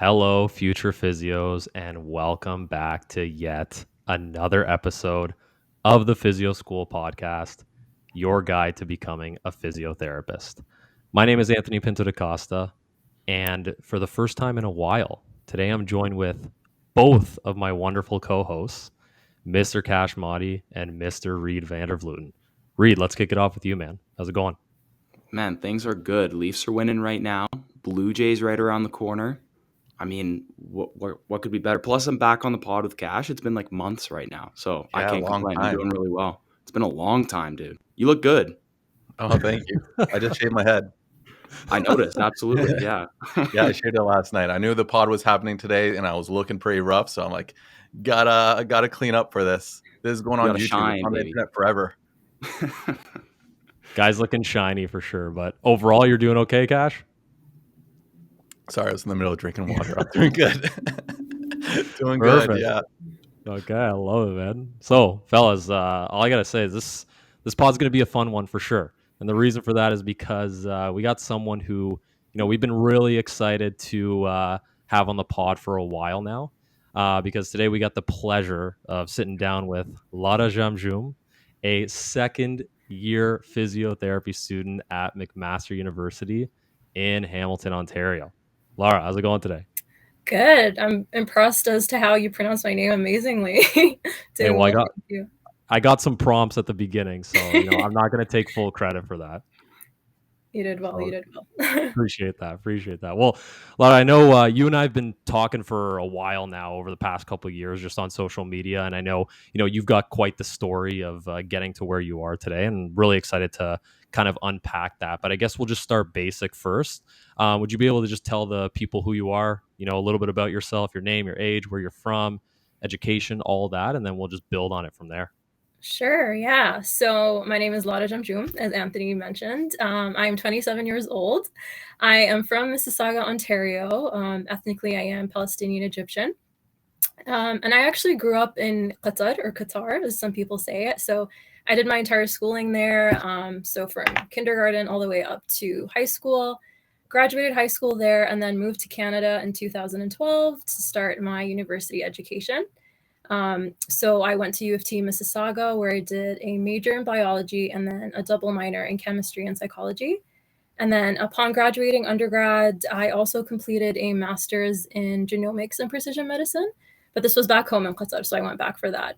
Hello, future physios, and welcome back to yet another episode of the PhysioSchool Podcast, your guide to becoming a physiotherapist. My name is Anthony Pinto da Costa, and for the first time in a while, today I'm joined with both of my wonderful co-hosts, Mr. Cash Mahdi and Mr. Reed Vandervluten. Reed, let's kick it off with you, man. How's it going? Man, things are good. Leafs are winning right now. Blue Jays right around the corner. I mean, what could be better? Plus, I'm back on the pod with Cash. It's been like months right now, so I can't long complain. time. You're doing really well. It's been a long time, dude. You look good. Oh, thank you. I just shaved my head. I noticed. Absolutely. Yeah. Yeah, I shaved it last night. I knew the pod was happening today, and I was looking pretty rough. So I'm like, gotta clean up for this. This is going on YouTube. Shine, It's on the baby. internet forever. Guys looking shiny for sure, but overall, you're doing okay, Cash? Sorry, I was in the middle of drinking water. I'm doing good. Doing Perfect. good, yeah. Okay, I love it, man. So, fellas, all I gotta say is this pod's gonna be a fun one for sure, and the reason for that is because we got someone who we've been really excited to have on the pod for a while now, because today we got the pleasure of sitting down with Lara Gamgoum, a second-year physiotherapy student at McMaster University in Hamilton, Ontario. Lara, how's it going today? Good. I'm impressed as to how you pronounce my name amazingly. Hey, well, Thank you. I got some prompts at the beginning, so I'm not going to take full credit for that. You did well. So, You did well. Appreciate that. Well, Lara, I know you and I have been talking for a while now over the past couple of years, just on social media, and I know you've got quite the story of getting to where you are today, and really excited to kind of unpack that. But I guess we'll just start basic first. Would you be able to just tell the people who you are, a little bit about yourself, your name, your age, where you're from, education, all that, and then we'll just build on it from there. Sure, yeah. So my name is Lara Gamgoum, as Anthony mentioned. I'm 27 years old. I am from Mississauga, Ontario. Ethnically, I am Palestinian Egyptian. And I actually grew up in Qatar, as some people say it. So I did my entire schooling there. So from kindergarten all the way up to high school. Graduated high school there and then moved to Canada in 2012 to start my university education. So I went to U of T Mississauga, where I did a major in biology and then a double minor in chemistry and psychology. And then upon graduating undergrad, I also completed a master's in genomics and precision medicine, but this was back home in Qatar, so I went back for that.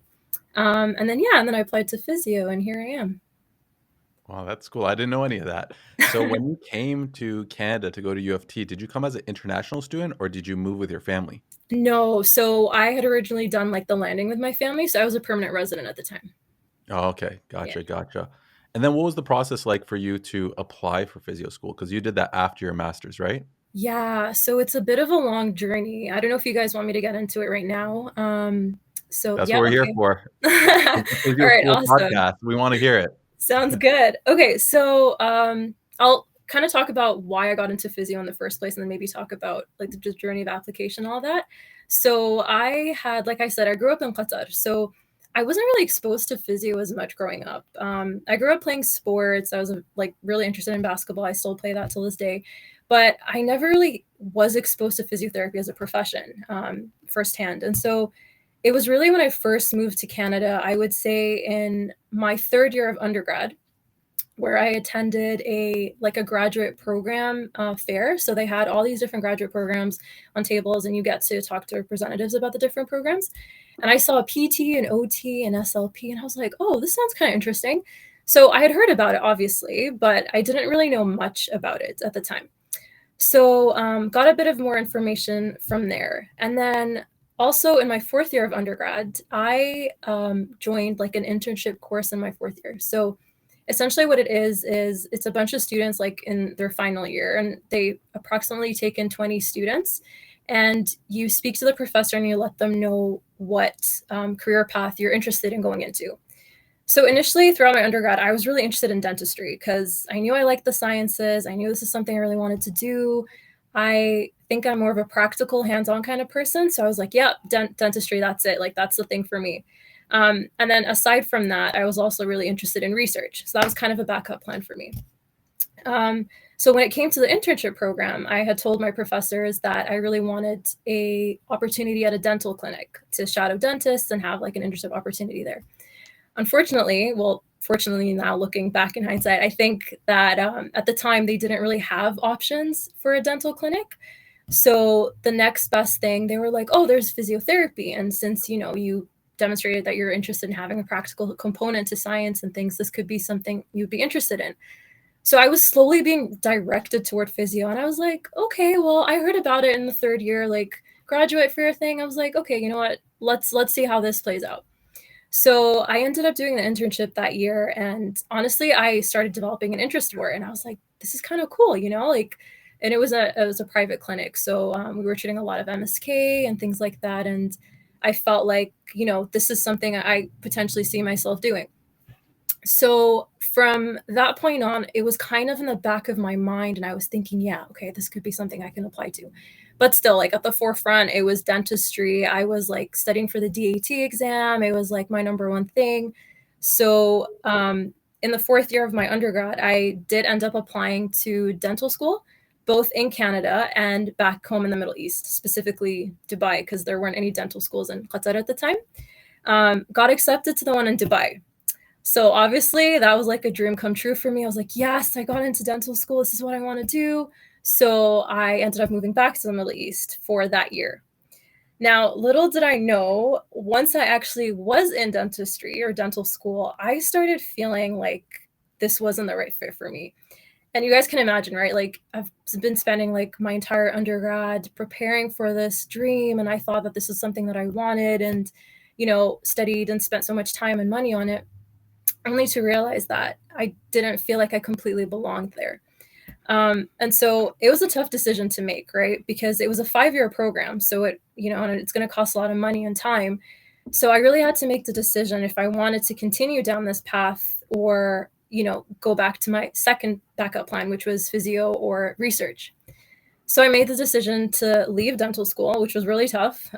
And then I applied to Physio, and here I am. Wow, that's cool. I didn't know any of that. So when you came to Canada to go to U of T, did you come as an international student or did you move with your family? No, so I had originally done like the landing with my family, so I was a permanent resident at the time. Oh, okay. Gotcha. And then what was the process like for you to apply for physio school? Because you did that after your master's, right? Yeah, so it's a bit of a long journey. I don't know if you guys want me to get into it right now. That's what we're here for. All right, awesome. Podcast. We want to hear it. Sounds good. Okay, so I'll kind of talk about why I got into physio in the first place, and then maybe talk about like the journey of application and all that. So I had, like I said, I grew up in Qatar, so I wasn't really exposed to physio as much growing up. I grew up playing sports. I was like really interested in basketball. I still play that till this day, but I never really was exposed to physiotherapy as a profession firsthand. And so it was really when I first moved to Canada, I would say in my third year of undergrad, where I attended a graduate program fair. So they had all these different graduate programs on tables, and you get to talk to representatives about the different programs. And I saw PT and OT and SLP, and I was like, oh, this sounds kind of interesting. So I had heard about it, obviously, but I didn't really know much about it at the time. So got a bit of more information from there. And then also in my fourth year of undergrad, I joined like an internship course in my fourth year. So essentially what it is it's a bunch of students like in their final year, and they approximately take in 20 students, and you speak to the professor and you let them know what career path you're interested in going into. So initially throughout my undergrad, I was really interested in dentistry because I knew I liked the sciences. I knew this is something I really wanted to do. I think I'm more of a practical, hands-on kind of person. So I was like, yeah, dentistry, that's it. Like, that's the thing for me. And then aside from that, I was also really interested in research. So that was kind of a backup plan for me. So when it came to the internship program, I had told my professors that I really wanted a opportunity at a dental clinic to shadow dentists and have like an internship opportunity there. Unfortunately, fortunately now looking back in hindsight, I think that at the time they didn't really have options for a dental clinic. So the next best thing, they were like, oh, there's physiotherapy. And since, you demonstrated that you're interested in having a practical component to science and things, this could be something you'd be interested in. So I was slowly being directed toward physio, and I was like, okay, well, I heard about it in the third year, like graduate fair thing. I was like, okay, you know what? Let's see how this plays out. So I ended up doing the internship that year, and honestly, I started developing an interest for it, and I was like, this is kind of cool, like, and it was a private clinic, so we were treating a lot of MSK and things like that, and I felt like, this is something I potentially see myself doing. So from that point on, it was kind of in the back of my mind, and I was thinking, yeah, okay, this could be something I can apply to. But still, like at the forefront, it was dentistry. I was like studying for the DAT exam. It was like my number one thing. So in the fourth year of my undergrad, I did end up applying to dental school, both in Canada and back home in the Middle East, specifically Dubai, because there weren't any dental schools in Qatar at the time. Got accepted to the one in Dubai. So obviously that was like a dream come true for me. I was like, yes, I got into dental school. This is what I want to do. So I ended up moving back to the Middle East for that year. Now, little did I know, once I actually was in dentistry or dental school, I started feeling like this wasn't the right fit for me. And you guys can imagine, right? Like I've been spending like my entire undergrad preparing for this dream. And I thought that this is something that I wanted and, studied and spent so much time and money on it, only to realize that I didn't feel like I completely belonged there. And so it was a tough decision to make, right? Because it was a 5-year program. So and it's going to cost a lot of money and time. So I really had to make the decision if I wanted to continue down this path or, go back to my second backup plan, which was physio or research. So I made the decision to leave dental school, which was really tough.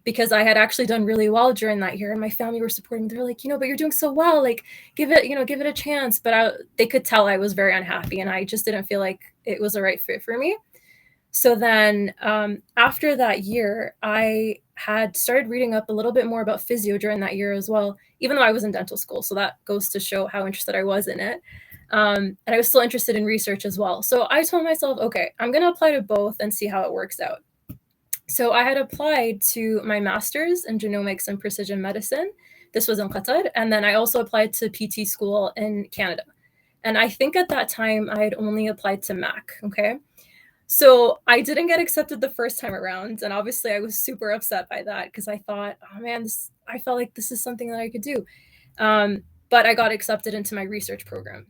Because I had actually done really well during that year and my family were supporting. They're like, but you're doing so well, like give it a chance. But they could tell I was very unhappy and I just didn't feel like it was the right fit for me. So then after that year, I had started reading up a little bit more about physio during that year as well, even though I was in dental school. So that goes to show how interested I was in it. And I was still interested in research as well. So I told myself, okay, I'm going to apply to both and see how it works out. So I had applied to my master's in genomics and precision medicine. This was in Qatar. And then I also applied to PT school in Canada. And I think at that time I had only applied to MAC. Okay. So I didn't get accepted the first time around. And obviously I was super upset by that because I thought, oh man, I felt like this is something that I could do. But I got accepted into my research program.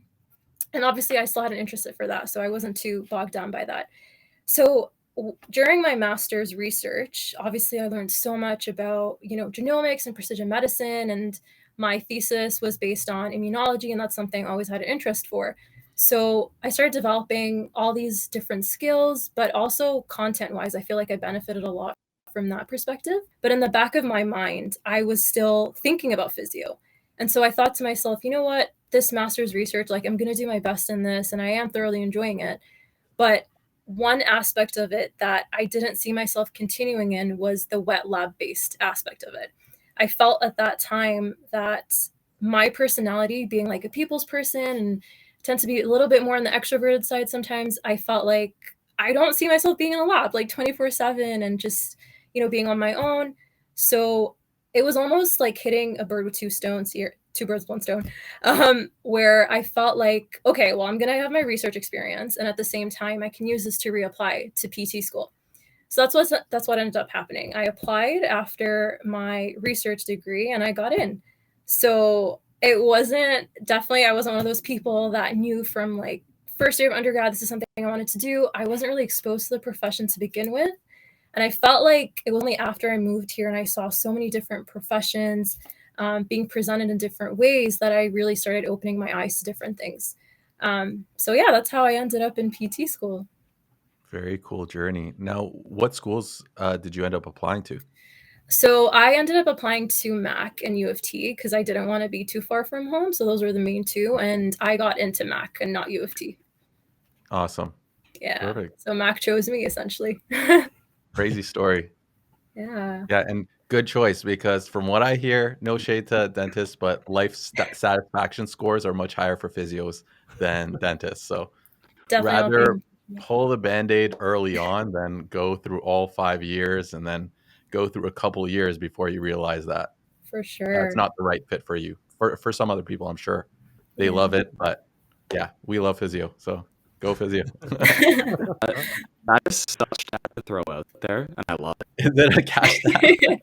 And obviously I still had an interest for that. So I wasn't too bogged down by that. So during my master's research, obviously I learned so much about, genomics and precision medicine, and my thesis was based on immunology, and that's something I always had an interest for. So I started developing all these different skills, but also content-wise, I feel like I benefited a lot from that perspective. But in the back of my mind, I was still thinking about physio. And so I thought to myself, you know what, this master's research, like I'm going to do my best in this, and I am thoroughly enjoying it. But one aspect of it that I didn't see myself continuing in was the wet lab-based aspect of it. I felt at that time that my personality, being like a people's person and tend to be a little bit more on the extroverted side sometimes, I felt like I don't see myself being in a lab like 24/7 and just, being on my own. So it was almost like hitting a bird with two stones here, two birds, one stone, where I felt like, okay, well, I'm going to have my research experience. And at the same time, I can use this to reapply to PT school. So that's what ended up happening. I applied after my research degree and I got in. So I wasn't one of those people that knew from like first year of undergrad, this is something I wanted to do. I wasn't really exposed to the profession to begin with. And I felt like it was only after I moved here and I saw so many different professions being presented in different ways that I really started opening my eyes to different things. So yeah, that's how I ended up in PT school. Very cool journey. Now, what schools did you end up applying to? So I ended up applying to MAC and U of T because I didn't want to be too far from home. So those were the main two. And I got into MAC and not U of T. Awesome. Yeah. Perfect. So Mac chose me essentially. Crazy story. Yeah. Yeah, and good choice because from what I hear, no shade to dentists, but satisfaction scores are much higher for physios than dentists. So Definitely not rather being pull the band-aid early on than go through all 5 years and then go through a couple years before you realize that for that's sure. not the right fit for you. For some other people, I'm sure they Yeah. love it, but yeah, we love physio, so go physio. That is such stat to throw out there, and I love it. Is it a cash stat?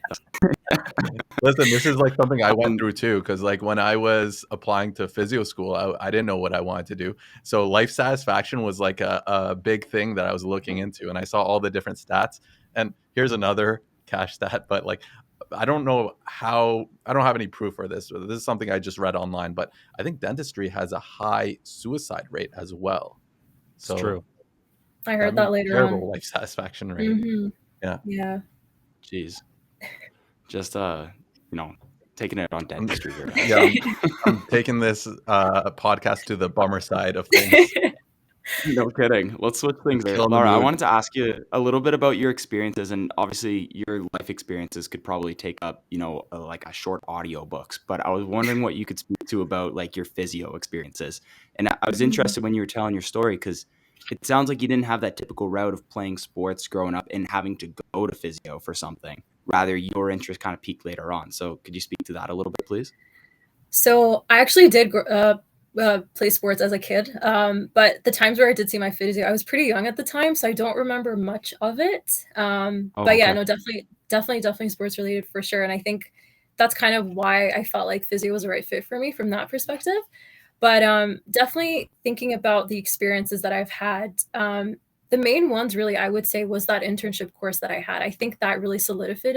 Listen, this is like something I went through too, because like when I was applying to physio school, I didn't know what I wanted to do. So life satisfaction was like a big thing that I was looking into, and I saw all the different stats. And here's another cash stat, but like I don't know how, I don't have any proof for this. This is something I just read online, but I think dentistry has a high suicide rate as well. It's true. So I heard means that later terrible on. life satisfaction rate. Mhm. Yeah. Yeah. Jeez. Just taking it on dentistry here. Yeah, I'm taking this podcast to the bummer side of things. No kidding. Let's switch things there. Killing the Lara, I mood. wanted to ask you a little bit about your experiences, and obviously your life experiences could probably take up, like a short audio books. But I was wondering what you could speak to about like your physio experiences. And I was interested when you were telling your story because it sounds like you didn't have that typical route of playing sports growing up and having to go to physio for something. Rather, your interest kind of peaked later on. So could you speak to that a little bit, please? So I actually did play sports as a kid, but the times where I did see my physio, I was pretty young at the time, so I don't remember much of it. But yeah, okay. no, definitely sports related for sure. And I think that's kind of why I felt like physio was the right fit for me from that perspective. But definitely thinking about the experiences that I've had, the main ones really I would say was that internship course that I had. I think that really solidified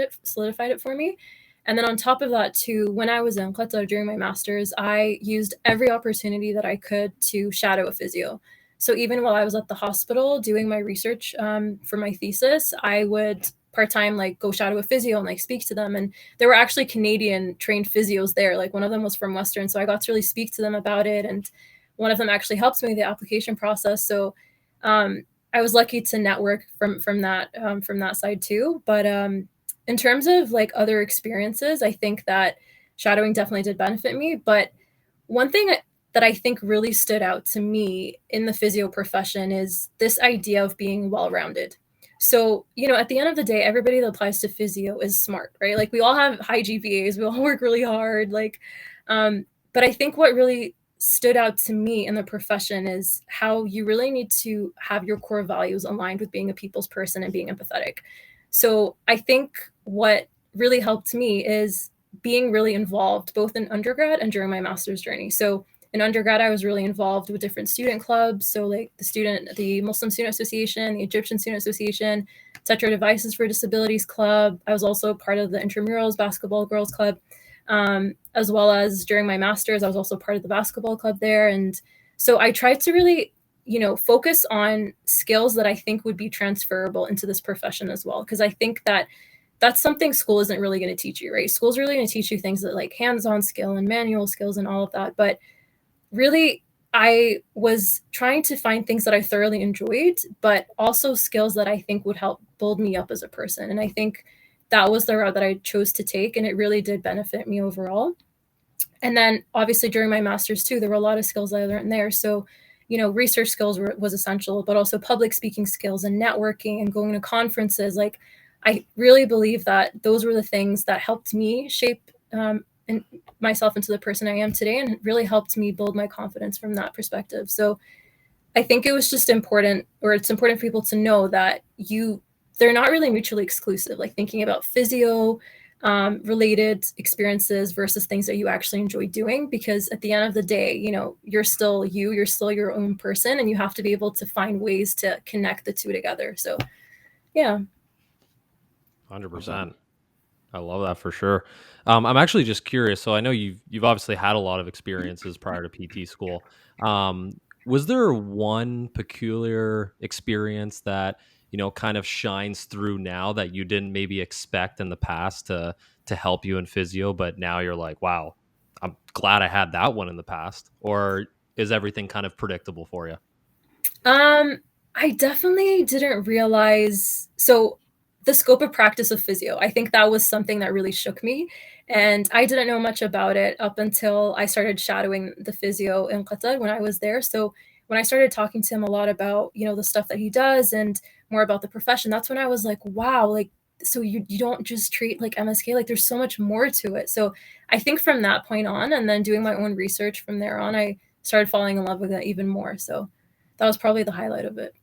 it for me. And then on top of that too, when I was in Qatar during my master's, I used every opportunity that I could to shadow a physio. So even while I was at the hospital doing my research for my thesis, I would part-time like go shadow a physio and like speak to them. And there were actually Canadian trained physios there. Like one of them was from Western, so I got to really speak to them about it. And one of them actually helped me with the application process. So I was lucky to network from that side too. But in terms of like other experiences, I think that shadowing definitely did benefit me. But one thing that I think really stood out to me in the physio profession is this idea of being well-rounded. So, at the end of the day, everybody that applies to physio is smart, right? Like we all have high GPAs, we all work really hard. But I think what really stood out to me in the profession is how you really need to have your core values aligned with being a people's person and being empathetic. So I think what really helped me is being really involved both in undergrad and during my master's journey. So in undergrad, I was really involved with different student clubs. So like the Muslim Student Association, the Egyptian Student Association, Tetra Devices for Disabilities Club. I was also part of the Intramurals Basketball Girls Club, as well as during my master's, I was also part of the basketball club there. And so I tried to really, focus on skills that I think would be transferable into this profession as well. Because I think that that's something school isn't really going to teach you, right? School's really going to teach you things that like hands-on skill and manual skills and all of that. But really, I was trying to find things that I thoroughly enjoyed, but also skills that I think would help build me up as a person. And I think that was the route that I chose to take, and it really did benefit me overall. And then obviously during my master's too, there were a lot of skills I learned there. So, research skills was essential, but also public speaking skills and networking and going to conferences. Like, I really believe that those were the things that helped me shape myself into the person I am today, and really helped me build my confidence from that perspective. So I think it was just important, or it's important for people to know that they're not really mutually exclusive. Like thinking about physio related experiences versus things that you actually enjoy doing, because at the end of the day, you're still you're still your own person, and you have to be able to find ways to connect the two together. So yeah. 100%. I love that for sure. I'm actually just curious. So I know you've obviously had a lot of experiences prior to PT school. Was there one peculiar experience that kind of shines through now that you didn't maybe expect in the past to help you in physio, but now you're like, wow, I'm glad I had that one in the past? Or is everything kind of predictable for you? I definitely didn't realize. So the scope of practice of physio, I think that was something that really shook me. And I didn't know much about it up until I started shadowing the physio in Qatar when I was there. So when I started talking to him a lot about, the stuff that he does and more about the profession, that's when I was like, wow, like, so you don't just treat like MSK, like there's so much more to it. So I think from that point on, and then doing my own research from there on, I started falling in love with it even more. So that was probably the highlight of it.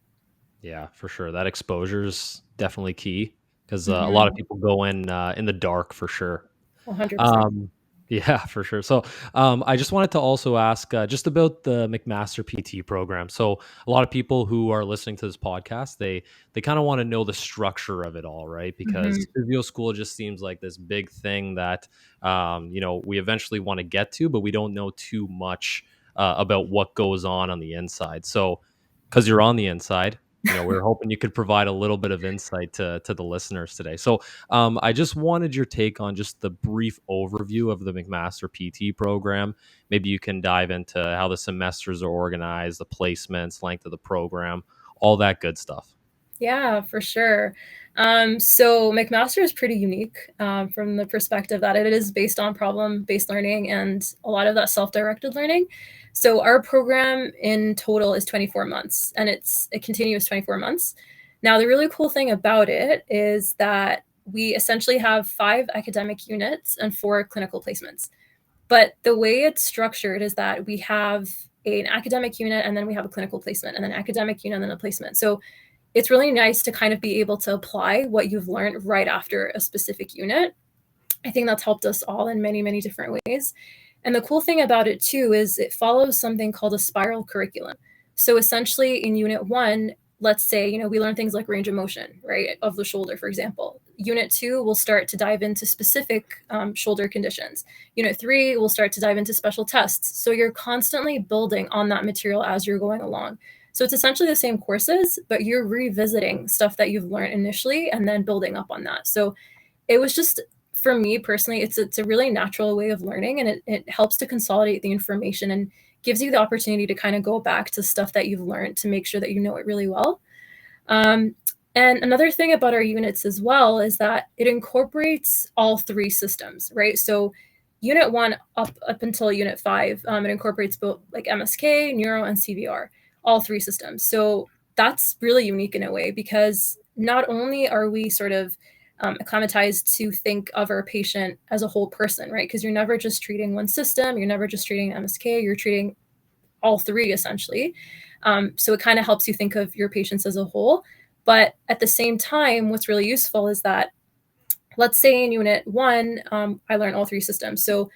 Yeah, for sure. That exposure is definitely key because a lot of Mm-hmm. people go in the dark for sure. 100%. Um, yeah, for sure. So, I just wanted to also ask just about the McMaster PT program. So, a lot of people who are listening to this podcast, they kind of want to know the structure of it all, right? Mm-hmm. Because physio school just seems like this big thing that we eventually want to get to, but we don't know too much about what goes on the inside. So, because you're on the inside. We are hoping you could provide a little bit of insight to the listeners today. So, I just wanted your take on just the brief overview of the McMaster PT program. Maybe you can dive into how the semesters are organized, the placements, length of the program, all that good stuff. Yeah, for sure. So McMaster is pretty unique from the perspective that it is based on problem-based learning and a lot of that self-directed learning. So our program in total is 24 months, and it's a continuous 24 months. Now, the really cool thing about it is that we essentially have 5 academic units and 4 clinical placements. But the way it's structured is that we have an academic unit, and then we have a clinical placement, and then an academic unit, and then a placement. So it's really nice to kind of be able to apply what you've learned right after a specific unit. I think that's helped us all in many, many different ways. And the cool thing about it too is it follows something called a spiral curriculum. So essentially in unit 1, let's say, we learn things like range of motion, right, of the shoulder, for example. Unit 2 will start to dive into specific shoulder conditions. Unit 3 will start to dive into special tests. So you're constantly building on that material as you're going along. So it's essentially the same courses, but you're revisiting stuff that you've learned initially and then building up on that. So it was just, for me personally, it's a really natural way of learning, and it helps to consolidate the information and gives you the opportunity to kind of go back to stuff that you've learned to make sure that you know it really well. And another thing about our units as well is that it incorporates all 3 systems, right? So unit 1 up until unit 5, it incorporates both like MSK, neuro, and CVR, all 3 systems. So that's really unique in a way because not only are we sort of acclimatized to think of our patient as a whole person, right? Because you're never just treating one system, you're never just treating MSK, you're treating all 3 essentially. So it kind of helps you think of your patients as a whole. But at the same time, what's really useful is that, let's say in unit 1, I learned all 3 systems. So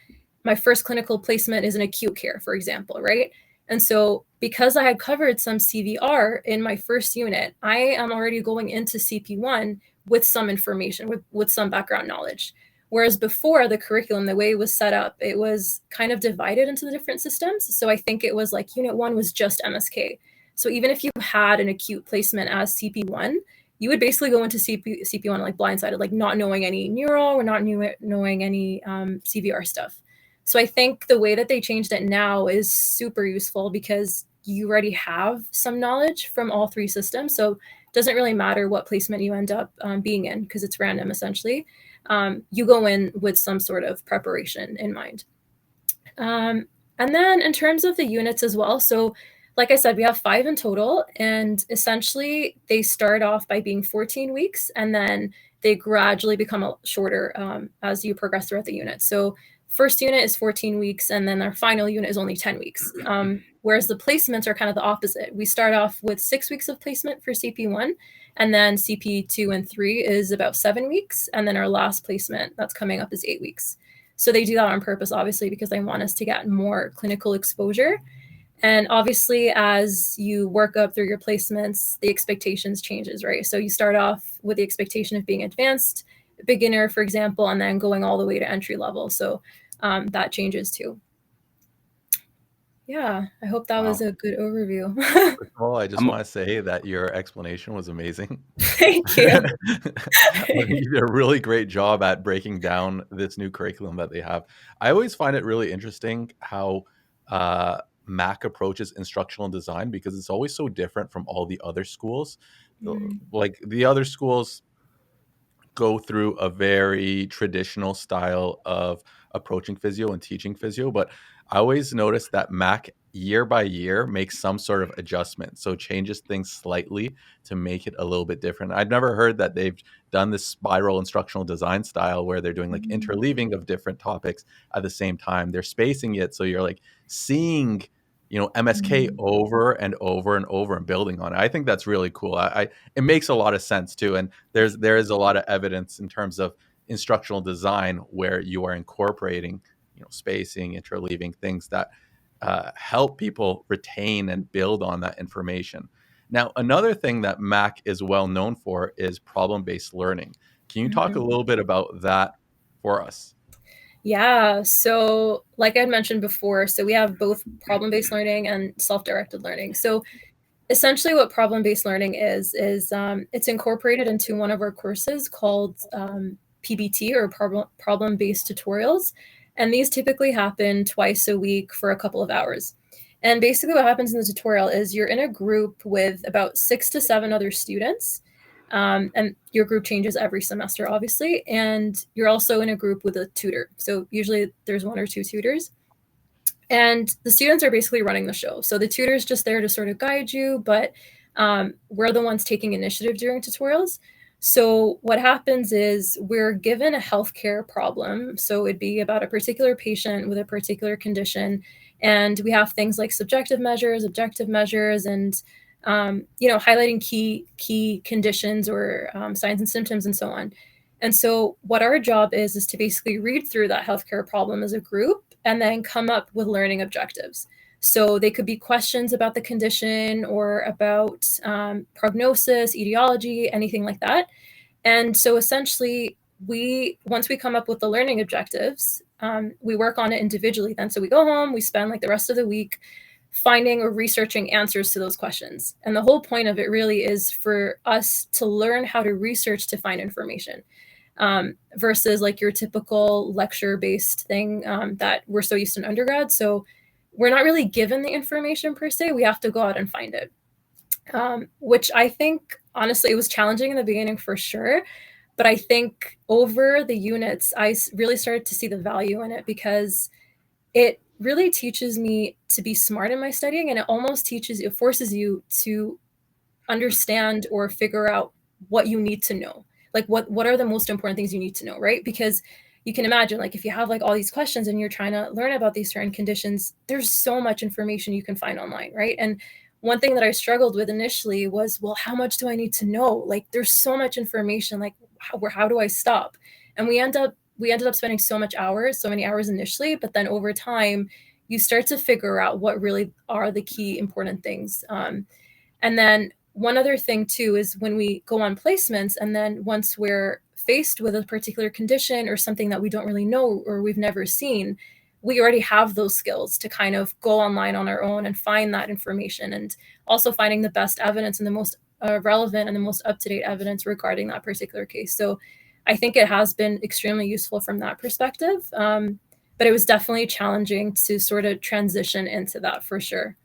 my first clinical placement is in acute care, for example, right? And so because I had covered some CVR in my first unit, I am already going into CP1 with some information, with some background knowledge. Whereas before, the curriculum, the way it was set up, it was kind of divided into the different systems. So I think it was like unit 1 was just MSK. So even if you had an acute placement as CP1, you would basically go into CP1 like blindsided, like not knowing any neuro or not knowing any CVR stuff. So I think the way that they changed it now is super useful because you already have some knowledge from all 3 systems. So it doesn't really matter what placement you end up being in because it's random essentially. You go in with some sort of preparation in mind. And then in terms of the units as well, so like I said, we have 5 in total, and essentially they start off by being 14 weeks, and then they gradually become shorter as you progress throughout the unit. So first unit is 14 weeks, and then our final unit is only 10 weeks. Whereas the placements are kind of the opposite. We start off with 6 weeks of placement for CP1, and then CP2 and 3 is about 7 weeks, and then our last placement that's coming up is 8 weeks. So they do that on purpose, obviously, because they want us to get more clinical exposure. And obviously, as you work up through your placements, the expectations changes, right? So you start off with the expectation of being advanced, beginner, for example, and then going all the way to entry level. So that changes too. Yeah, I hope that was a good overview. First of all, I just want to say that your explanation was amazing. Thank you. You did a really great job at breaking down this new curriculum that they have. I always find it really interesting how Mac approaches instructional design, because it's always so different from all the other schools. Like the other schools go through a very traditional style of approaching physio and teaching physio, but I always notice that Mac year by year makes some sort of adjustment, so changes things slightly to make it a little bit different. I'd never heard that they've done this spiral instructional design style where they're doing like interleaving of different topics at the same time. They're spacing it so you're like seeing, MSK over and over and over and building on it. I think that's really cool. It makes a lot of sense too, and there is a lot of evidence in terms of instructional design where you are incorporating, spacing, interleaving, things that help people retain and build on that information. Now, another thing that Mac is well known for is problem-based learning. Can you talk a little bit about that for us? Yeah, so like I had mentioned before, so we have both problem-based learning and self-directed learning. So essentially what problem-based learning is it's incorporated into one of our courses called PBT, or problem-based tutorials. And these typically happen twice a week for a couple of hours. And basically what happens in the tutorial is you're in a group with about 6 to 7 other students. And your group changes every semester, obviously. And you're also in a group with a tutor. So usually there's 1 or 2 tutors. And the students are basically running the show. So the tutor is just there to sort of guide you, but we're the ones taking initiative during tutorials. So what happens is we're given a healthcare problem. So it'd be about a particular patient with a particular condition. And we have things like subjective measures, objective measures, and highlighting key conditions or signs and symptoms and so on. And so what our job is to basically read through that healthcare problem as a group and then come up with learning objectives. So they could be questions about the condition or about prognosis, etiology, anything like that. And so essentially, once we come up with the learning objectives, we work on it individually then. So we go home, we spend like the rest of the week finding or researching answers to those questions. And the whole point of it really is for us to learn how to research to find information. Versus like your typical lecture-based thing that we're so used to in undergrad. So we're not really given the information per se. We have to go out and find it, which I think, honestly, it was challenging in the beginning for sure. But I think over the units, I really started to see the value in it because it really teaches me to be smart in my studying, and it forces you to understand or figure out what you need to know. Like what are the most important things you need to know, right? Because you can imagine, like, if you have like all these questions and you're trying to learn about these certain conditions, there's so much information you can find online, right? And one thing that I struggled with initially was, well, how much do I need to know? Like, there's so much information, like how do I stop? And we ended up spending so many hours initially, but then over time, you start to figure out what really are the key important things. And then one other thing too is when we go on placements, and then once we're faced with a particular condition or something that we don't really know or we've never seen, we already have those skills to kind of go online on our own and find that information, and also finding the best evidence and the most relevant and the most up-to-date evidence regarding that particular case. So I think it has been extremely useful from that perspective. But it was definitely challenging to sort of transition into that for sure.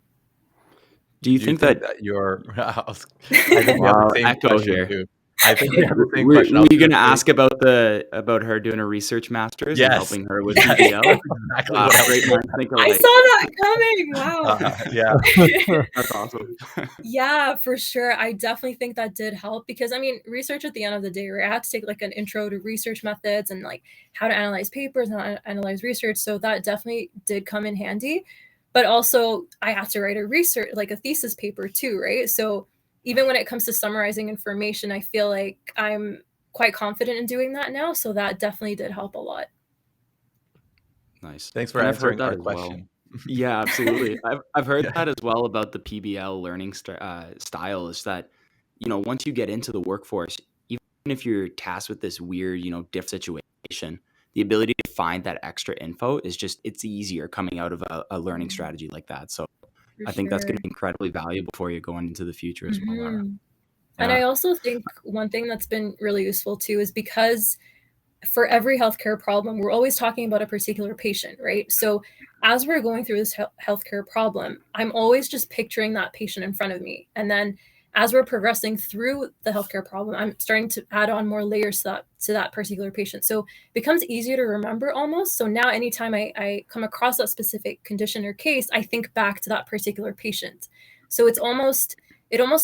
Do you think that you're? I think we have the same echo question here. too. I think we have the same Were question. you going to ask about her doing a research master's and Yes. helping her with Yes. PBL? Exactly Wow, what I great was minds think I alike. saw that coming. Wow. Yeah. That's awesome. Yeah, for sure. I definitely think that did help because, I mean, research at the end of the day, right? I had to take like an intro to research methods and like how to analyze papers and how to analyze research. So that definitely did come in handy. But also I had to write a thesis paper too, right? So even when it comes to summarizing information, I feel like I'm quite confident in doing that now. So that definitely did help a lot. Nice. Thanks for And answering our as question. Well. Yeah, absolutely. I've heard Yeah. that as well about the PBL learning style is that, once you get into the workforce, even if you're tasked with this weird, diff situation, the ability to find that extra info is it's easier coming out of a learning strategy like that. So I think that's going to be incredibly valuable for you going into the future as well, Lara. And I also think one thing that's been really useful too is because for every healthcare problem, we're always talking about a particular patient, right? So as we're going through this healthcare problem, I'm always just picturing that patient in front of me. And then as we're progressing through the healthcare problem, I'm starting to add on more layers to that particular patient. So it becomes easier to remember almost. So now anytime I come across that specific condition or case, I think back to that particular patient. So it almost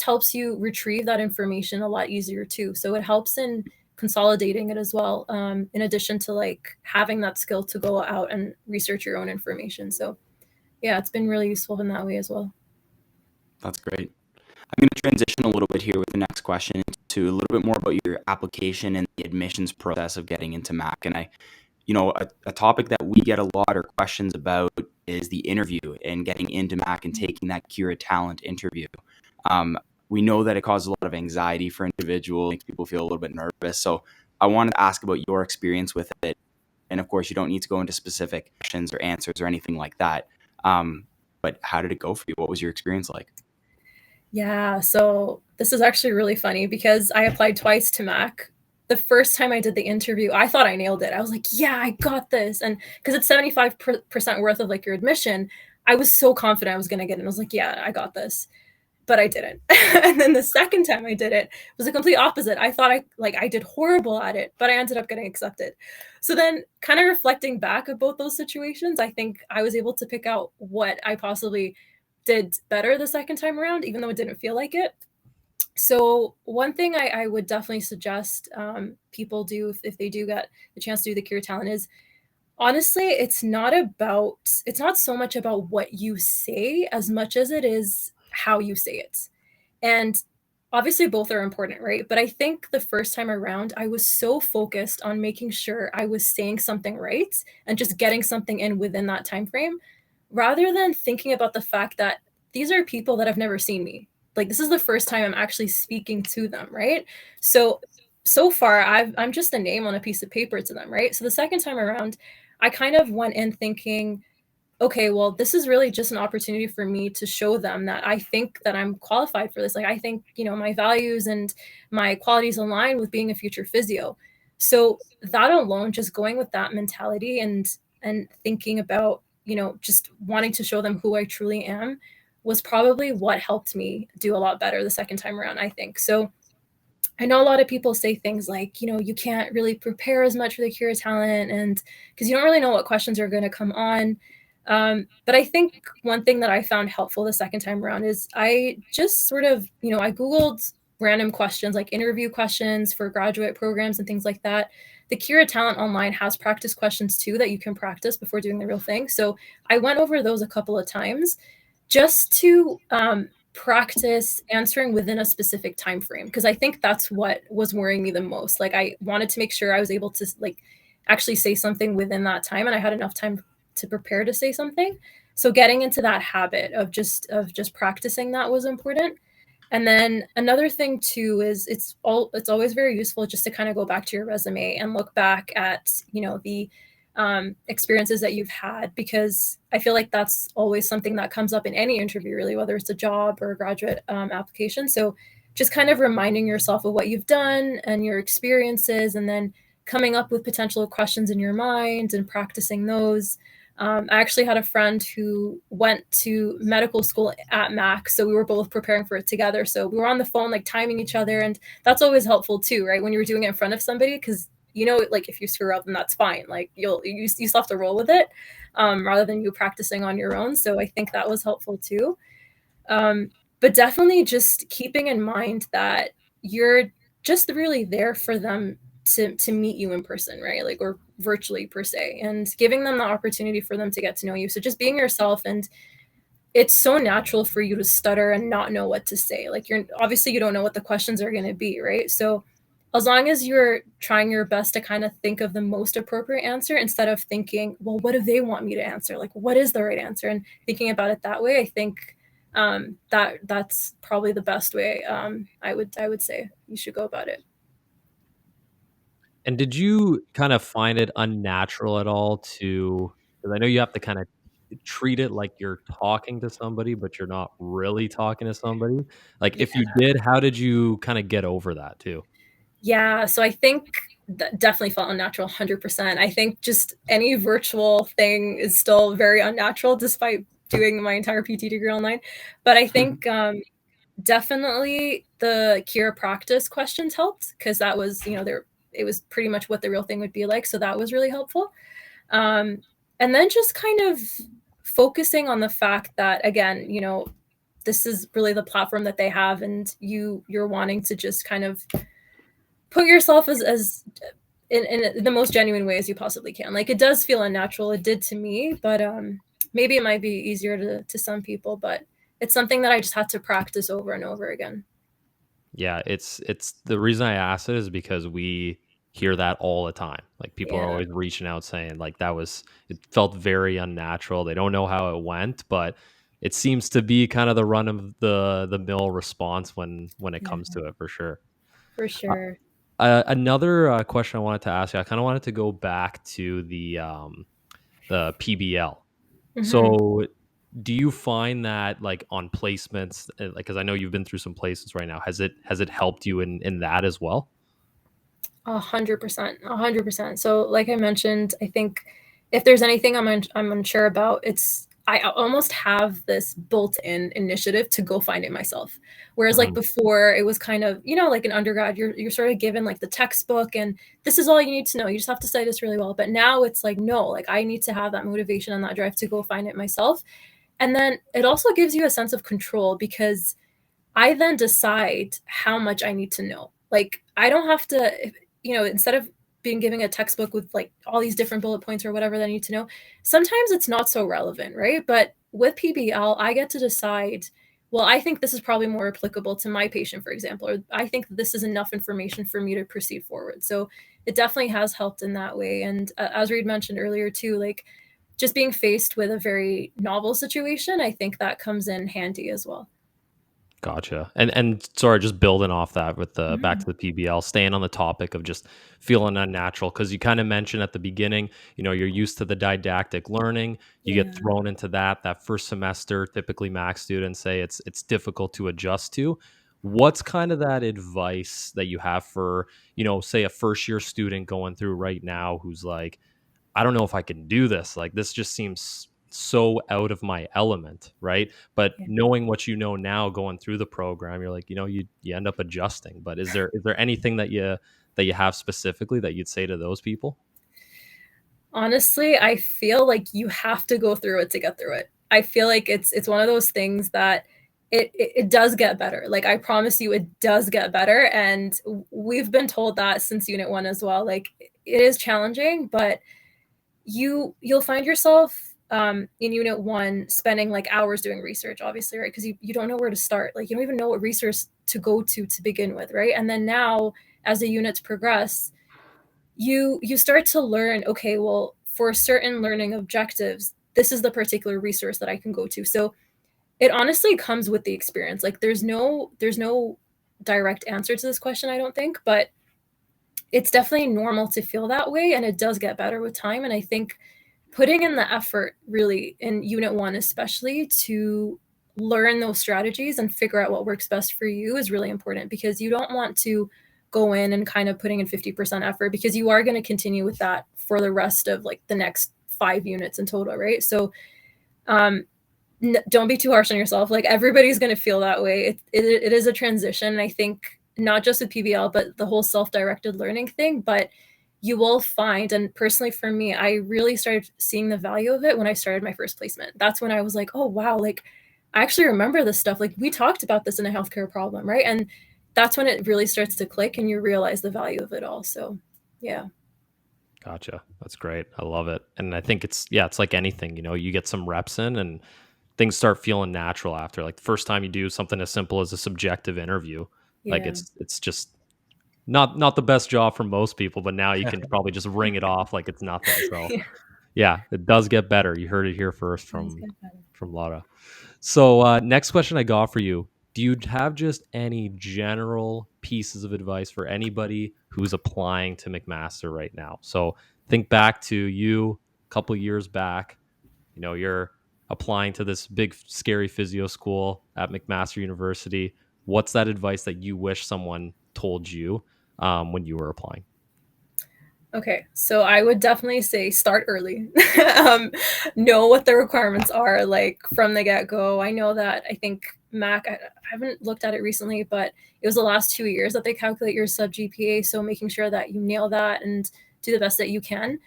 helps you retrieve that information a lot easier too. So it helps in consolidating it as well, in addition to like having that skill to go out and research your own information. So yeah, it's been really useful in that way as well. That's great. I'm going to transition a little bit here with the next question to a little bit more about your application and the admissions process of getting into Mac. And a topic that we get a lot of questions about is the interview and getting into Mac and taking that Cure a Talent interview. We know that it causes a lot of anxiety for individuals, makes people feel a little bit nervous. So I wanted to ask about your experience with it. And of course, you don't need to go into specific questions or answers or anything like that. But how did it go for you? What was your experience like? Yeah, so this is actually really funny because I applied twice to Mac. The first time I did the interview, I thought I nailed it. I was like, yeah, I got this. And because it's 75% worth of like your admission, I was so confident I was going to get it. I was like, yeah, I got this. But I didn't. And then the second time I did it was the complete opposite. I thought I did horrible at it, but I ended up getting accepted. So then kind of reflecting back at both those situations, I think I was able to pick out what I possibly did better the second time around, even though it didn't feel like it. So one thing I would definitely suggest people do if they do get the chance to do the Cure Talent is, honestly, it's not so much about what you say as much as it is how you say it. And obviously both are important, right? But I think the first time around, I was so focused on making sure I was saying something right and just getting something in within that time frame, rather than thinking about the fact that these are people that have never seen me. Like, this is the first time I'm actually speaking to them, right? So far, I'm just a name on a piece of paper to them, right? So the second time around, I kind of went in thinking, okay, well, this is really just an opportunity for me to show them that I think that I'm qualified for this. Like, I think, my values and my qualities align with being a future physio. So that alone, just going with that mentality and thinking about, just wanting to show them who I truly am, was probably what helped me do a lot better the second time around, I think. So I know a lot of people say things like, you can't really prepare as much for the Cure Talent, and because you don't really know what questions are going to come on. But I think one thing that I found helpful the second time around is I just sort of, I Googled random questions, like interview questions for graduate programs and things like that. The Cure Talent online has practice questions too that you can practice before doing the real thing. So I went over those a couple of times just to practice answering within a specific time frame, because I think that's what was worrying me the most. Like, I wanted to make sure I was able to actually say something within that time, and I had enough time to prepare to say something. So getting into that habit of just practicing that was important. And then another thing too is it's always very useful just to kind of go back to your resume and look back at the experiences that you've had, because I feel like that's always something that comes up in any interview, really, whether it's a job or a graduate application. So just kind of reminding yourself of what you've done and your experiences, and then coming up with potential questions in your mind and practicing those. I actually had a friend who went to medical school at Mac, so we were both preparing for it together. So we were on the phone, like timing each other, and that's always helpful too, right? When you're doing it in front of somebody, because like if you screw up, then that's fine. Like you still have to roll with it, rather than you practicing on your own. So I think that was helpful too. But definitely just keeping in mind that you're just really there for them to meet you in person, right? Like, or virtually per se, and giving them the opportunity for them to get to know you. So just being yourself. And it's so natural for you to stutter and not know what to say. Like, you don't know what the questions are going to be, right? So as long as you're trying your best to kind of think of the most appropriate answer, instead of thinking, well, what do they want me to answer? Like, what is the right answer? And thinking about it that way, I think that's probably the best way I would say you should go about it. And did you kind of find it unnatural at all because I know you have to kind of treat it like you're talking to somebody, but you're not really talking to somebody. Like, if you did, how did you kind of get over that too? Yeah, so I think definitely felt unnatural 100%. I think just any virtual thing is still very unnatural despite doing my entire PT degree online. But I think definitely the chiropractic questions helped, because that was, it was pretty much what the real thing would be like. So that was really helpful. And then just kind of focusing on the fact that, again, this is really the platform that they have, and you're wanting to just kind of put yourself as in the most genuine way as you possibly can. Like, it does feel unnatural. It did to me, but maybe it might be easier to some people, but it's something that I just had to practice over and over again. Yeah, it's the reason I asked it is because we hear that all the time. Like, people are always reaching out saying like it felt very unnatural. They don't know how it went, but it seems to be kind of the run of the mill response when it comes to it, for sure. For sure. Another question I wanted to ask you, I kind of wanted to go back to the PBL. Mm-hmm. So do you find that, like, on placements, like, because I know you've been through some places right now, has it helped you in that as well? 100%, 100%. So, like I mentioned, I think if there's anything I'm unsure about, I almost have this built-in initiative to go find it myself. Whereas like before, it was kind of, like an undergrad, you're sort of given like the textbook and this is all you need to know. You just have to study this really well. But now it's like, no, like I need to have that motivation and that drive to go find it myself. And then it also gives you a sense of control, because I then decide how much I need to know. Like, I don't have to, instead of being given a textbook with like all these different bullet points or whatever that I need to know, sometimes it's not so relevant, right? But with PBL, I get to decide, well, I think this is probably more applicable to my patient, for example, or I think this is enough information for me to proceed forward. So it definitely has helped in that way. And as Reed mentioned earlier too, like just being faced with a very novel situation, I think that comes in handy as well. Gotcha. And sorry, just building off that with the back to the PBL, staying on the topic of just feeling unnatural, because you kind of mentioned at the beginning, you're used to the didactic learning, you get thrown into that first semester. Typically, Mac students say it's difficult to adjust to. What's kind of that advice that you have for, say, a first year student going through right now who's like, I don't know if I can do this. Like, this just seems so out of my element, right? But knowing what you know now, going through the program, you're like, you end up adjusting. But is there anything that you have specifically that you'd say to those people? Honestly, I feel like you have to go through it to get through it. I feel like it's one of those things that it does get better. Like, I promise you, it does get better. And we've been told that since Unit 1 as well. Like, it is challenging, but you'll find yourself in Unit 1 spending like hours doing research, obviously, right? Because you don't know where to start. Like, you don't even know what research to go to begin with, right? And then now, as the units progress, you start to learn, okay, well, for certain learning objectives, this is the particular resource that I can go to. So it honestly comes with the experience. Like, there's no direct answer to this question, I don't think, but it's definitely normal to feel that way, and it does get better with time. And I think putting in the effort, really, in Unit 1 especially, to learn those strategies and figure out what works best for you is really important, because you don't want to go in and kind of putting in 50% effort, because you are going to continue with that for the rest of like the next 5 units in total, right? So don't be too harsh on yourself. Like, everybody's going to feel that way. It is a transition. And I think not just with PBL, but the whole self-directed learning thing. But you will find, and personally for me, I really started seeing the value of it when I started my first placement. That's when I was like, oh, wow, like I actually remember this stuff. Like, we talked about this in a healthcare problem, right? And that's when it really starts to click and you realize the value of it all. So, yeah. Gotcha. That's great. I love it. And I think it's like anything, you get some reps in and things start feeling natural after. Like, the first time you do something as simple as a subjective interview, like it's just not the best job for most people, but now you can probably just ring it off like it's nothing. So yeah, it does get better. You heard it here first from Lara. So next question I got for you. Do you have just any general pieces of advice for anybody who's applying to McMaster right now? So think back to you a couple years back. You're applying to this big, scary physio school at McMaster University. What's that advice that you wish someone told you when you were applying? Okay, so I would definitely say start early. Know what the requirements are, like from the get-go. I know that I think I haven't looked at it recently, but it was the last 2 years that they calculate your sub GPA. So making sure that you nail that and do the best that you can.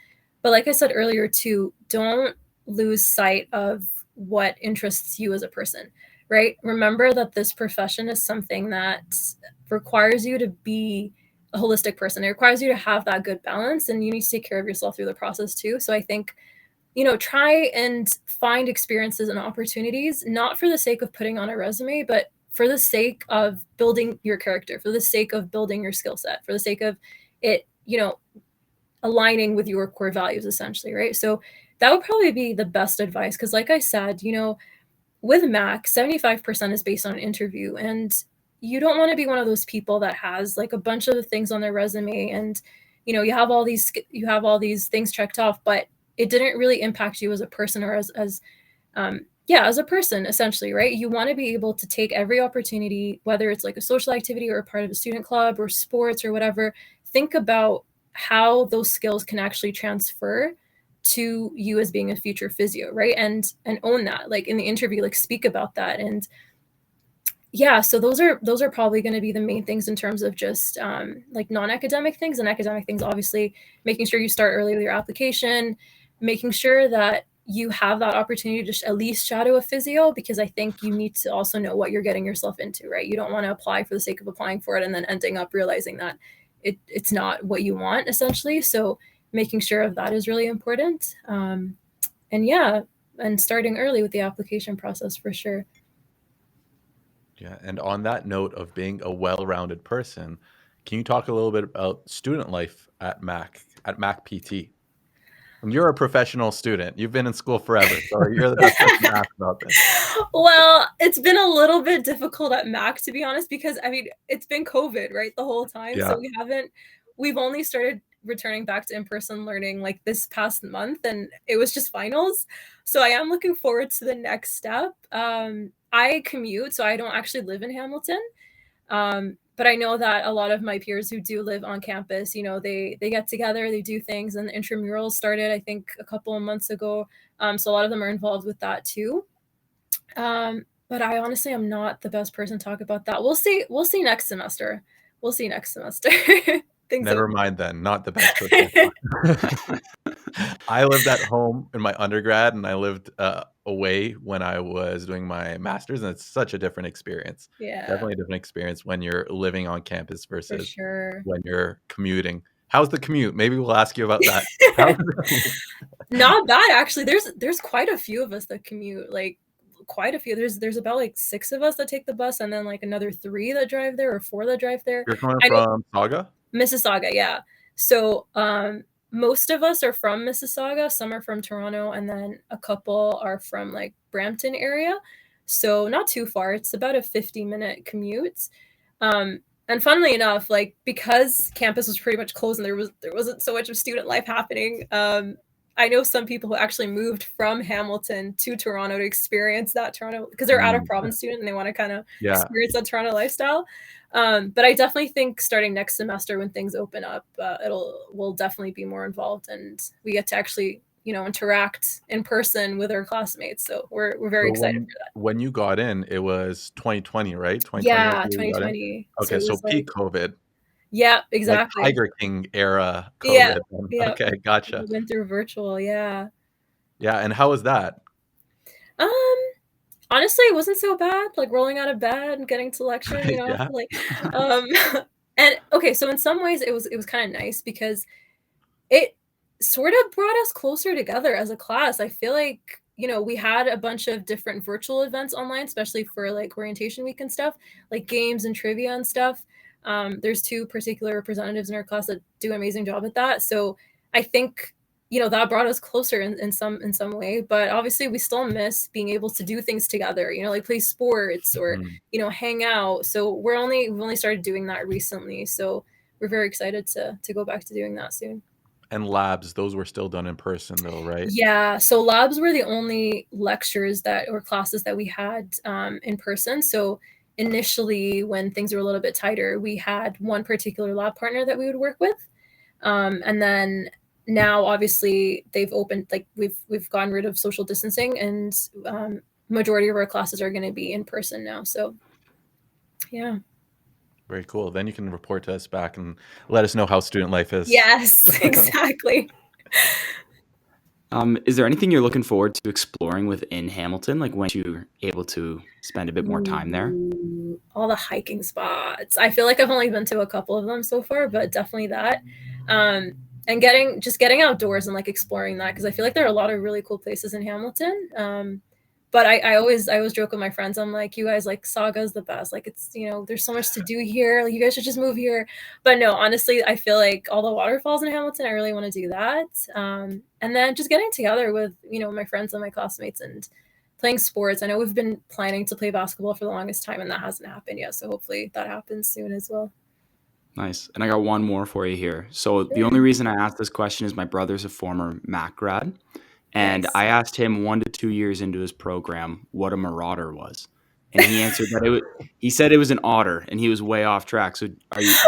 But like I said earlier too, don't lose sight of what interests you as a person, right? Remember that this profession is something that requires you to be a holistic person. It requires you to have that good balance, and you need to take care of yourself through the process too. So I think, try and find experiences and opportunities, not for the sake of putting on a resume, but for the sake of building your character, for the sake of building your skill set, for the sake of it, aligning with your core values, essentially, right? So that would probably be the best advice. Because like I said, with Mac, 75% is based on an interview. And you don't want to be one of those people that has like a bunch of things on their resume and, you have all these things checked off, but it didn't really impact you as a person or as a person, essentially, right? You want to be able to take every opportunity, whether it's like a social activity or a part of a student club or sports or whatever. Think about how those skills can actually transfer to you as being a future physio, right? And own that, like in the interview, like speak about that. And yeah, so those are probably going to be the main things in terms of just like non-academic things. And academic things, obviously making sure you start early with your application, making sure that you have that opportunity to just at least shadow a physio, because I think you need to also know what you're getting yourself into, right? You don't want to apply for the sake of applying for it and then ending up realizing that it's not what you want, essentially. So making sure of that is really important. And starting early with the application process for sure. Yeah, and on that note of being a well-rounded person, can you talk a little bit about student life at Mac PT? And you're a professional student. You've been in school forever, so you're the best person to ask about this. Well, it's been a little bit difficult at Mac, to be honest, because it's been COVID, right, the whole time. Yeah. So we've only started returning back to in-person learning like this past month, and it was just finals. So I am looking forward to the next step. I commute, so I don't actually live in Hamilton. But I know that a lot of my peers who do live on campus, they get together, they do things, and the intramurals started, I think, a couple of months ago. So a lot of them are involved with that too. But I honestly am not the best person to talk about that. We'll see next semester. Never mind then. Not the best person. I lived at home in my undergrad, and I lived away when I was doing my master's, and it's such a different experience. Yeah, definitely a different experience when you're living on campus versus sure. when you're commuting. How's the commute? Maybe we'll ask you about that. Not bad, actually. There's quite a few of us that commute, like quite a few. There's about like 6 of us that take the bus, and then like another 3 that drive there, or 4 that drive there. You're coming from Saga? Mississauga, yeah. So most of us are from Mississauga, some are from Toronto, and then a couple are from like Brampton area. So not too far. It's about a 50-minute commute. And funnily enough, like because campus was pretty much closed and there wasn't so much of student life happening, I know some people who actually moved from Hamilton to Toronto to experience that Toronto, because they're out of province student and they want to kind of experience that Toronto lifestyle. But I definitely think starting next semester when things open up, we'll definitely be more involved, and we get to actually, interact in person with our classmates. So we're very excited for that. When you got in, it was 2020, right? 2020. Yeah, 2020. Okay, so peak COVID. Yeah, exactly. Like Tiger King era COVID. Yeah. Okay, gotcha. We went through virtual, yeah. Yeah, and how was that? Honestly, it wasn't so bad. Like rolling out of bed and getting to lecture, Yeah. like, and okay, so in some ways it was kind of nice because it sort of brought us closer together as a class. I feel like, we had a bunch of different virtual events online, especially for like orientation week and stuff, like games and trivia and stuff. There's 2 particular representatives in our class that do an amazing job at that. So I think, that brought us closer in some way, but obviously we still miss being able to do things together, like play sports or, hang out. So we've only started doing that recently. So we're very excited to go back to doing that soon. And labs, those were still done in person though, right? Yeah. So labs were the only lectures or classes that we had in person. So initially when things were a little bit tighter, we had one particular lab partner that we would work with. And then now obviously they've opened, like we've gotten rid of social distancing, and majority of our classes are going to be in person now. So yeah. Very cool. Then you can report to us back and let us know how student life is. Yes, exactly. Is there anything you're looking forward to exploring within Hamilton, like when you're able to spend a bit more time there? Ooh, all the hiking spots. I feel like I've only been to a couple of them so far, but definitely that. And getting outdoors and like exploring that, because I feel like there are a lot of really cool places in Hamilton. But I always joke with my friends. I'm like, you guys, like, Saga's the best. Like, it's, there's so much to do here. Like, you guys should just move here. But no, honestly, I feel like all the waterfalls in Hamilton, I really want to do that. And then just getting together with, my friends and my classmates and playing sports. I know we've been planning to play basketball for the longest time, and that hasn't happened yet. So hopefully that happens soon as well. Nice. And I got one more for you here. So the only reason I asked this question is my brother's a former Mac grad. And Nice. I asked him 1 to 2 years into his program what a marauder was. And he answered that he said it was an otter, and he was way off track. So do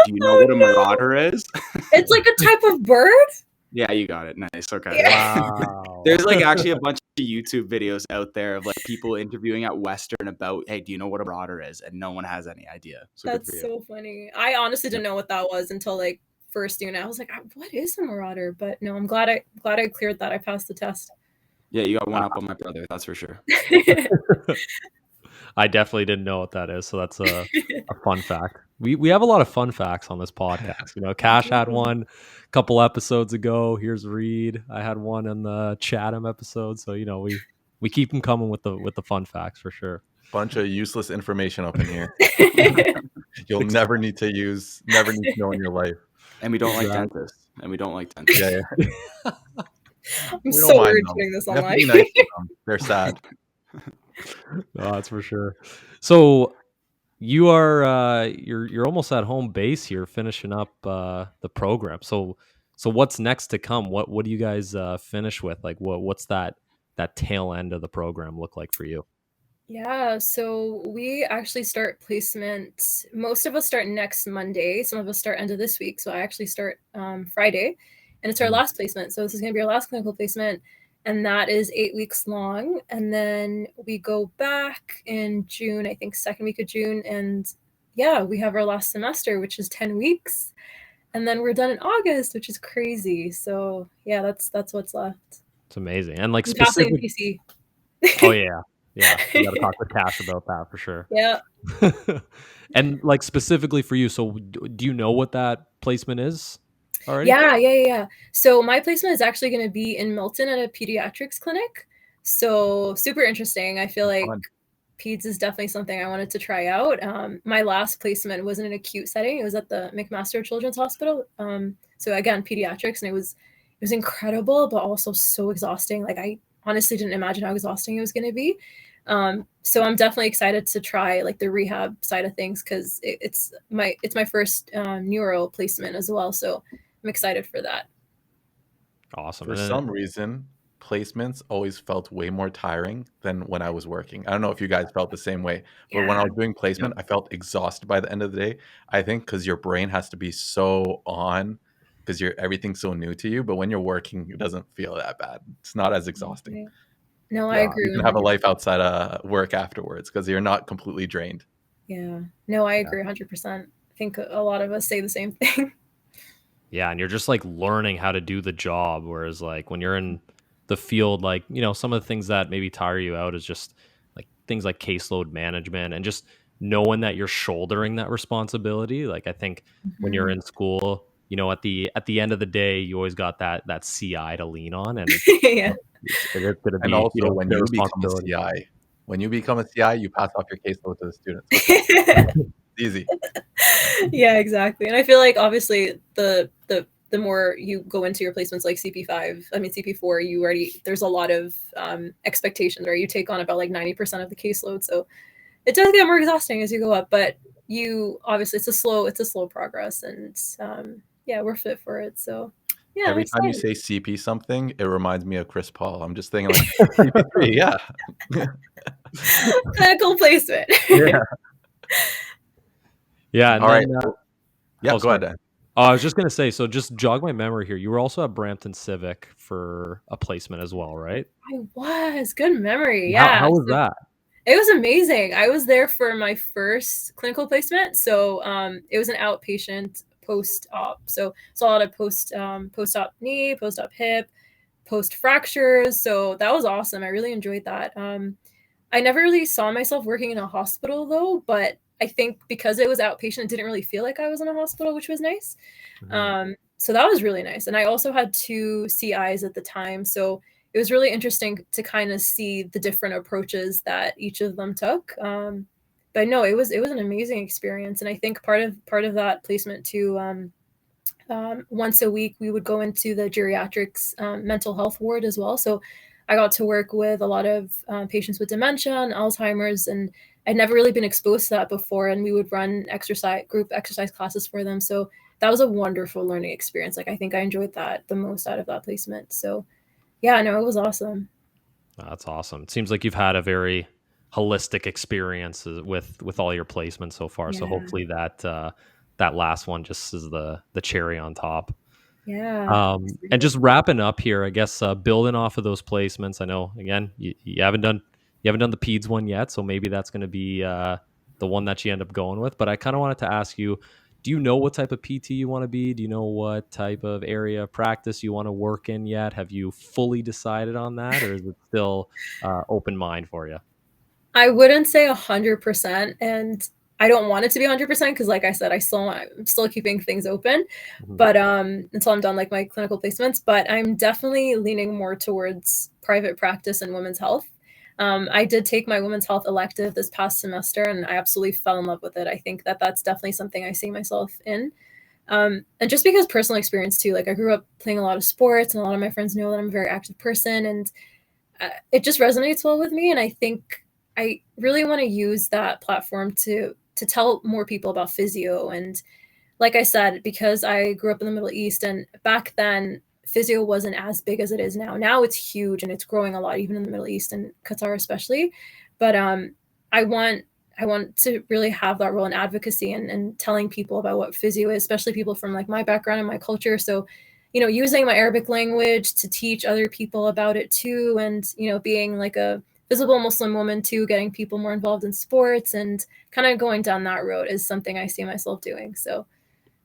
you know what a marauder is? It's like a type of bird? Yeah, you got it. Nice. Okay. Yeah. Wow. There's like actually a bunch of YouTube videos out there of like people interviewing at Western about, hey, do you know what a marauder is? And no one has any idea. So good for That's you. so funny. I honestly didn't know what that was until like first year. And I was like, what is a marauder? But no, I'm glad I cleared that. I passed the test. Yeah, you got one up on my brother. That's for sure. I definitely didn't know what that is, so that's a fun fact. We have a lot of fun facts on this podcast. Cash had one a couple episodes ago. Here's Reed. I had one in the Chatham episode. So we keep them coming with the fun facts for sure. Bunch of useless information up in here. You'll never need to know in your life. And we don't like dentists. Yeah. I'm so weird doing this on live. Nice to them. They're sad. Oh, that's for sure. So you are you're almost at home base here, finishing up the program. So what's next to come? What do you guys finish with? Like what's that tail end of the program look like for you? Yeah, so we actually start placement. Most of us start next Monday. Some of us start end of this week. So I actually start Friday, and it's our last placement. So this is going to be our last clinical placement, and that is 8 weeks long. And then we go back in June, I think second week of June. And yeah, we have our last semester, which is 10 weeks. And then we're done in August, which is crazy. So yeah, that's what's left. It's amazing. And like specific PC. Oh yeah. Yeah, you got to talk with Cash about that for sure. Yeah. And like specifically for you, so do you know what that placement is already? Yeah. So my placement is actually going to be in Milton at a pediatrics clinic. So super interesting. I feel like peds is definitely something I wanted to try out. My last placement was in an acute setting. It was at the McMaster Children's Hospital. So again, pediatrics, and it was incredible, but also so exhausting. Like I honestly didn't imagine how exhausting it was going to be. So I'm definitely excited to try like the rehab side of things, because it's my first neuro placement as well. So I'm excited for that. Awesome. For some reason, placements always felt way more tiring than when I was working. I don't know if you guys felt the same way, but when I was doing placement, I felt exhausted by the end of the day. I think because your brain has to be so on, because everything's so new to you. But when you're working, it doesn't feel that bad. It's not as exhausting. No, I agree. You can have a life outside of work afterwards because you're not completely drained. Yeah. No, I agree 100%. I think a lot of us say the same thing. Yeah, and you're just like learning how to do the job, whereas like when you're in the field, like some of the things that maybe tire you out is just like things like caseload management and just knowing that you're shouldering that responsibility. Like I think when you're in school, at the end of the day, you always got that CI to lean on, and yeah. It is going to be, and also when you become a CI, you pass off your caseload to the students. It's easy. Yeah, exactly. And I feel like obviously the more you go into your placements like CP4, there's a lot of expectations, right? You take on about like 90% of the caseload. So it does get more exhausting as you go up, but obviously it's a slow progress, and we're fit for it. So yeah, every time you say CP something, it reminds me of Chris Paul. I'm just thinking like CP3, yeah. Clinical placement. Yeah. Yeah. All right. Go ahead. I was just gonna say, so just jog my memory here. You were also at Brampton Civic for a placement as well, right? I was. Good memory. How Yeah. was So that? it was amazing. I was there for my first clinical placement. So it was an outpatient post-op. So it's a lot of post-op knee, post-op hip, post fractures. So that was awesome. I really enjoyed that. I never really saw myself working in a hospital though, but I think because it was outpatient, it didn't really feel like I was in a hospital, which was nice. So that was really nice. And I also had 2 CIs at the time. So it was really interesting to kind of see the different approaches that each of them took. But no, it was an amazing experience. And I think part of that placement too, once a week we would go into the geriatrics mental health ward as well. So I got to work with a lot of patients with dementia and Alzheimer's, and I'd never really been exposed to that before. And we would run group exercise classes for them. So that was a wonderful learning experience. Like I think I enjoyed that the most out of that placement. So yeah, no, it was awesome. That's awesome. It seems like you've had a very holistic experience with all your placements so far. So Yeah. hopefully that last one just is the cherry on top. Yeah. And just wrapping up here, I guess building off of those placements. I know again you haven't done the PEDS one yet, so maybe that's going to be the one that you end up going with. But I kind of wanted to ask you, do you know what type of PT you want to be? Do you know what type of area of practice you want to work in yet? Have you fully decided on that, or is it still open mind for you? I wouldn't say 100%, and I don't want it to be 100% because, like I said, I'm still keeping things open, but until I'm done like my clinical placements. But I'm definitely leaning more towards private practice and women's health. I did take my women's health elective this past semester, and I absolutely fell in love with it. I think that that's definitely something I see myself in. And just because personal experience too, like I grew up playing a lot of sports, and a lot of my friends know that I'm a very active person, and it just resonates well with me. And I think I really want to use that platform to tell more people about physio. And like I said, because I grew up in the Middle East, and back then physio wasn't as big as it is now. Now it's huge and it's growing a lot, even in the Middle East and Qatar especially. But I want to really have that role in advocacy and telling people about what physio is, especially people from like my background and my culture. So, using my Arabic language to teach other people about it too. And, being like a visible Muslim woman too, getting people more involved in sports and kind of going down that road is something I see myself doing. So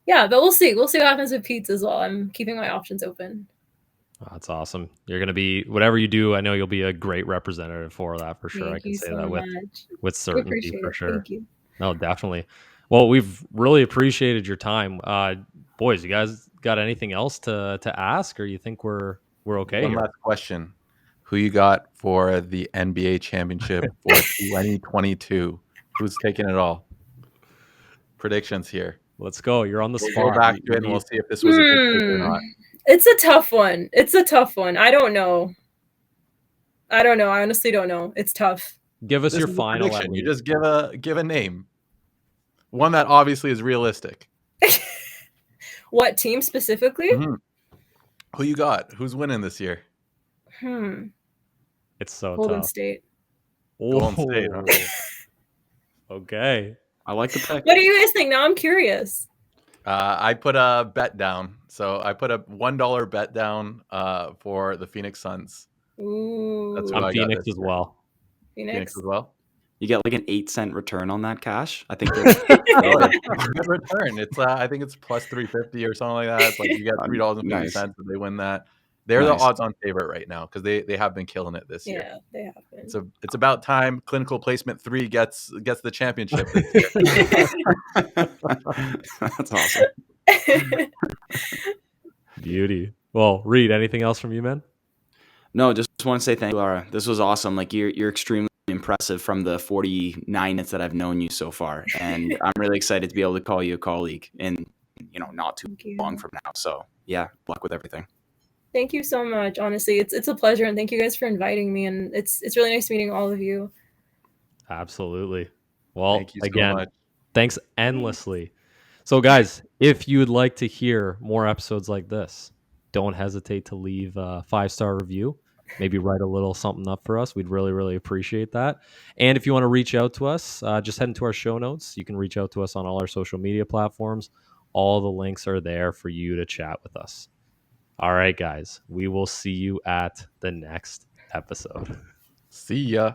yeah, but we'll see. We'll see what happens with Pete's as well. I'm keeping my options open. Oh, that's awesome. You're going to be, whatever you do, I know you'll be a great representative for that for sure. Thank I can you say so that much. with certainty for sure. Thank you. No, definitely. Well, we've really appreciated your time. Boys, you guys got anything else to ask, or you think we're okay? One here? last question. Who you got for the NBA championship for 2022? Who's taking it all? Predictions here. Let's go. You're on the We'll spot. go back to it and we'll see if this was a good pick or not. It's a tough one. I don't know. I honestly don't know. It's tough. Give us This your is a final. prediction. You just give a name. One that obviously is realistic. What team specifically? Mm-hmm. Who you got? Who's winning this year? It's so Golden tough. State. Golden State. Huh? Okay. I like the pick. What do you guys think? Now I'm curious. I put a bet down. So I put a $1 bet down for the Phoenix Suns. Ooh. That's I'm Phoenix as well. Phoenix as well. You get like an 8-cent return on that cash. I think it's a good return. It's I think it's plus 350 or something like that. It's like you get $3.50 Nice. if they win that. They're the odds-on favorite right now because they have been killing it this year. Yeah, they have been. So it's about time Clinical Placement 3 gets the championship this year. That's awesome. Beauty. Well, Reed, anything else from you, man? No, just want to say thank you, Lara. This was awesome. Like you're extremely impressive from the 49 minutes that I've known you so far, and I'm really excited to be able to call you a colleague in not too long from now. So yeah, luck with everything. Thank you so much. Honestly, it's a pleasure, and thank you guys for inviting me. And it's really nice meeting all of you. Absolutely. Well, thank you again, so much. Thanks endlessly. So, guys, if you would like to hear more episodes like this, don't hesitate to leave a 5-star review. Maybe write a little something up for us. We'd really, really appreciate that. And if you want to reach out to us, just head into our show notes. You can reach out to us on all our social media platforms. All the links are there for you to chat with us. All right, guys, we will see you at the next episode. See ya.